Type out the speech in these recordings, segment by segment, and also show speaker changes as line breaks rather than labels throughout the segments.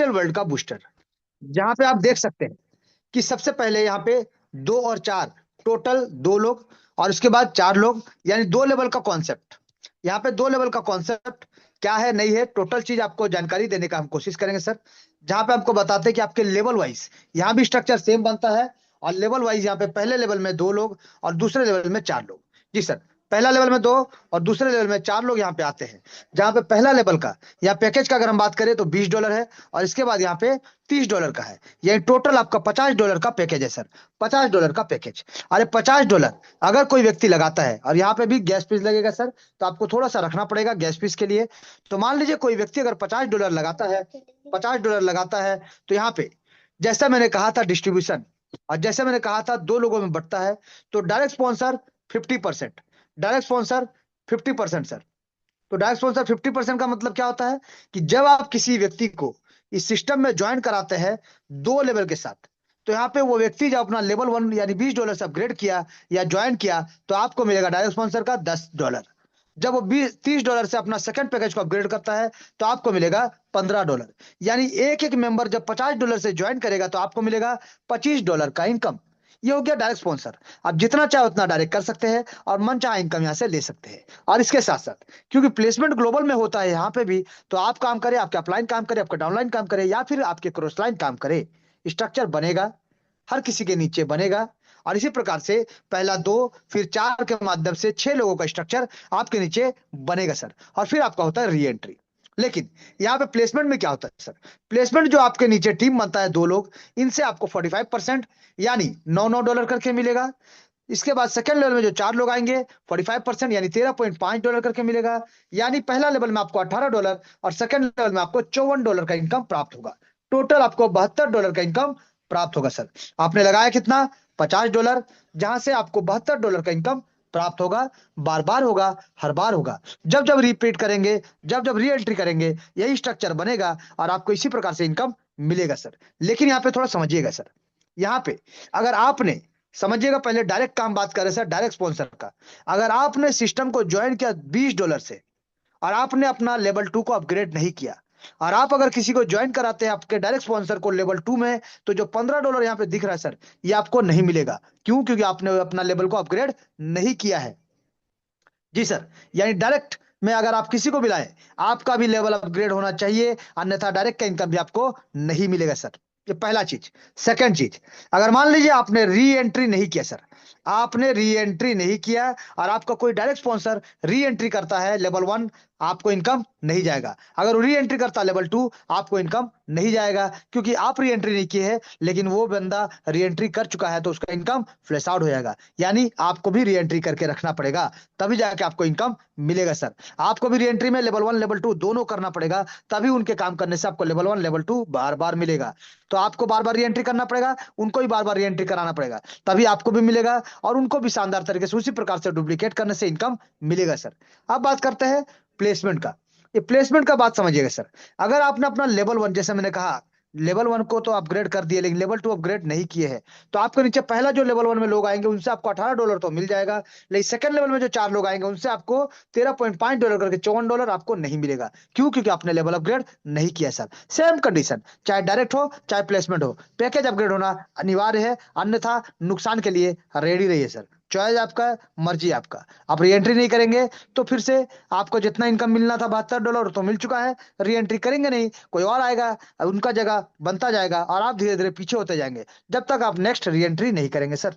Digital world का booster, जहां पे आप देख सकते हैं कि सबसे पहले यहाँ पे 2 और 4, टोटल 2 लोग, और उसके बाद 4 लोग, यानी 2 लेवल का कॉन्सेप्ट। यहाँ पे 2 लेवल का कॉन्सेप्ट क्या है नहीं है, टोटल चीज आपको जानकारी देने का हम कोशिश करेंगे सर। जहां पे आपको बताते हैं कि आपके लेवल वाइज यहाँ भी स्ट्रक्चर सेम बनता है, और लेवल वाइज यहाँ पे पहले लेवल में 2 लोग और दूसरे लेवल में 4 लोग। जी सर, पहला लेवल में 2 और दूसरे लेवल में 4 लोग यहाँ पे आते हैं। जहाँ पे पहला लेवल का या पैकेज का अगर हम बात करें तो $20 है, और इसके बाद यहाँ पे $30 का है। ये टोटल आपका $50 का पैकेज है सर, $50 का पैकेज। अरे $50 अगर कोई व्यक्ति लगाता है, और यहाँ पे भी गैस फीस लगेगा सर, तो आपको थोड़ा सा रखना पड़ेगा गैस फीस के लिए। तो मान लीजिए कोई व्यक्ति अगर $50 लगाता है, $50 लगाता है, तो यहाँ पे जैसा मैंने कहा था डिस्ट्रीब्यूशन, और जैसे मैंने कहा था 2 लोगों में बढ़ता है, तो direct sponsor 50%, direct sponsor 50% sir. तो डायरेक्ट स्पॉन्सर 50% का मतलब क्या होता है कि जब आप किसी व्यक्ति को इस सिस्टम में ज्वाइन कराते हैं 2 लेवल के साथ, तो यहाँ पे वो व्यक्ति जब अपना लेवल 1 यानी $20 से अपग्रेड किया या ज्वाइन किया, तो आपको मिलेगा डायरेक्ट स्पॉन्सर का $10। जब वो $30 से अपना सेकंड पैकेज को अपग्रेड करता है, तो आपको मिलेगा $15। यानी एक एक मेंबर जब $50 से ज्वाइन करेगा, तो आपको मिलेगा $25 का इनकम। ये हो गया डायरेक्ट स्पॉन्सर। आप जितना चाहे उतना डायरेक्ट कर सकते हैं, और मन चाहे इनकम यहाँ से ले सकते हैं। और इसके साथ साथ क्योंकि प्लेसमेंट ग्लोबल में होता है यहाँ पे भी, तो आप काम करें, आपके अपलाइन काम करे, आपका डाउनलाइन काम करे, या फिर आपके क्रॉस लाइन काम करे, स्ट्रक्चर बनेगा, हर किसी के नीचे बनेगा। और इसी प्रकार से पहला 2 फिर 4 के माध्यम से 6 लोगों का स्ट्रक्चर आपके नीचे बनेगा सर। और फिर आपका होता है री एंट्री। लेकिन यहाँ पे प्लेसमेंट में क्या होता है सर, प्लेसमेंट जो आपके नीचे टीम बनता है 2 लोग, इनसे आपको 45% यानी $9 करके मिलेगा। इसके बाद सेकंड लेवल में जो 4 लोग आएंगे, 45% यानी $13.5 करके मिलेगा। यानी पहला लेवल में आपको $18 और सेकंड लेवल में आपको $54 का इनकम प्राप्त होगा। टोटल आपको $72 का इनकम प्राप्त होगा सर। आपने लगाया कितना, $50, जहां से आपको $72 का इनकम प्राप्त होगा। बार बार होगा, हर बार होगा, जब जब रिपीट करेंगे, जब जब री एंट्री करेंगे, यही स्ट्रक्चर बनेगा और आपको इसी प्रकार से इनकम मिलेगा सर। लेकिन यहाँ पे थोड़ा समझिएगा सर, यहाँ पे अगर आपने, समझिएगा, पहले डायरेक्ट काम बात कर रहे सर, डायरेक्ट स्पॉन्सर का। अगर आपने सिस्टम को ज्वाइन किया $20 से, और आपने अपना लेवल 2 को अपग्रेड नहीं किया, और आप अगर किसी को ज्वाइन कराते हैं आपके डायरेक्ट स्पॉन्सर को लेवल 2 में, तो जो $15 यहाँ पे दिख रहा है सर, ये आपको नहीं मिलेगा। क्यों? क्योंकि आपने अपना लेवल को अपग्रेड नहीं किया है। जी सर, यानी डायरेक्ट में अगर आप किसी को भी लाए, आपका भी लेवल अपग्रेड होना चाहिए, अन्यथा डायरेक्ट का इनकम भी आपको नहीं मिलेगा सर। ये पहला चीज। सेकंड चीज, अगर मान लीजिए आपने री एंट्री नहीं किया सर, आपने री एंट्री नहीं किया, और आपका कोई डायरेक्ट स्पॉन्सर री एंट्री करता है लेवल 1, आपको इनकम नहीं जाएगा। अगर री एंट्री करता है लेवल 2, आपको इनकम नहीं जाएगा, क्योंकि आप री एंट्री नहीं किए है, लेकिन वो बंदा री एंट्री कर चुका है, तो उसका इनकम फ्लैश आउट हो जाएगा। यानी आपको भी री एंट्री करके रखना पड़ेगा, तभी जाके आपको इनकम मिलेगा सर। आपको भी री एंट्री में लेवल 1 लेवल 2 दोनों करना पड़ेगा, तभी उनके काम करने से आपको लेवल 1 लेवल 2 बार बार मिलेगा। तो आपको बार बार री एंट्री करना पड़ेगा, उनको भी बार बार री एंट्री कराना पड़ेगा, तभी आपको भी मिलेगा, और उनको भी शानदार तरीके से उसी प्रकार से डुप्लीकेट करने से इनकम मिलेगा सर। अब बात करते हैं प्लेसमेंट का। ये प्लेसमेंट का बात समझिएगा सर। अगर आपने अपना लेवल 1, जैसे मैंने कहा, लेवल 1 को तो अपग्रेड कर दिए, लेकिन लेवल 2 अपग्रेड नहीं किए हैं, तो आपके नीचे पहला जो लेवल 1 में लोग आएंगे, उनसे आपको $18 तो मिल जाएगा। लेकिन सेकंड लेवल में जो 4 लोग आएंगे, उनसे आपको $13.5 करके $54 आपको नहीं मिलेगा। क्यों? क्योंकि आपने लेवल अपग्रेड नहीं किया सर। सेम कंडीशन, चाहे डायरेक्ट हो चाहे प्लेसमेंट हो, पैकेज अपग्रेड होना अनिवार्य है, अन्यथा नुकसान के लिए रेडी रहिए सर। चॉइस आपका, मर्जी आपका। आप री एंट्री नहीं करेंगे, तो फिर से आपको जितना इनकम मिलना था $72 तो मिल चुका है। री एंट्री करेंगे नहीं, कोई और आएगा, उनका जगह बनता जाएगा, और आप धीरे धीरे पीछे होते जाएंगे, जब तक आप नेक्स्ट री एंट्री नहीं करेंगे सर।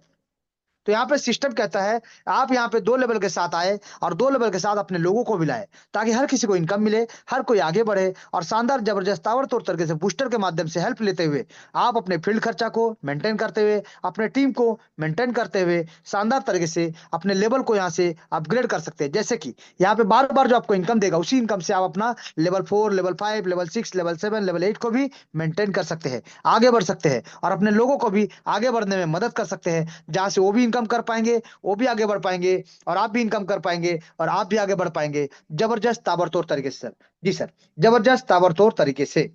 तो यहाँ पे सिस्टम कहता है, आप यहाँ पे 2 लेवल के साथ आए, और 2 लेवल के साथ अपने लोगों को भी लाए, ताकि हर किसी को इनकम मिले, हर कोई आगे बढ़े, और शानदार जबरदस्त ताबड़तोड़ तरीके से बूस्टर के माध्यम से हेल्प लेते हुए आप अपने फील्ड खर्चा को मेंटेन करते हुए, अपने टीम को मेंटेन करते हुए, शानदार तरीके से अपने लेवल को यहाँ से अपग्रेड कर सकते हैं। जैसे कि यहाँ पे बार बार जो आपको इनकम देगा, उसी इनकम से आप अपना level 4 level 5 level 6 level 7 level 8 को भी मेंटेन कर सकते हैं, आगे बढ़ सकते हैं, और अपने लोगों को भी आगे बढ़ने में मदद कर सकते हैं, जहां से वो भी इनकम कर पाएंगे, वो भी आगे बढ़ पाएंगे, और आप भी इनकम कर पाएंगे, और आप भी आगे बढ़ पाएंगे, जबरदस्त ताबड़तोड़ तरीके से सर। जी सर, जबरदस्त ताबड़तोड़ तरीके से।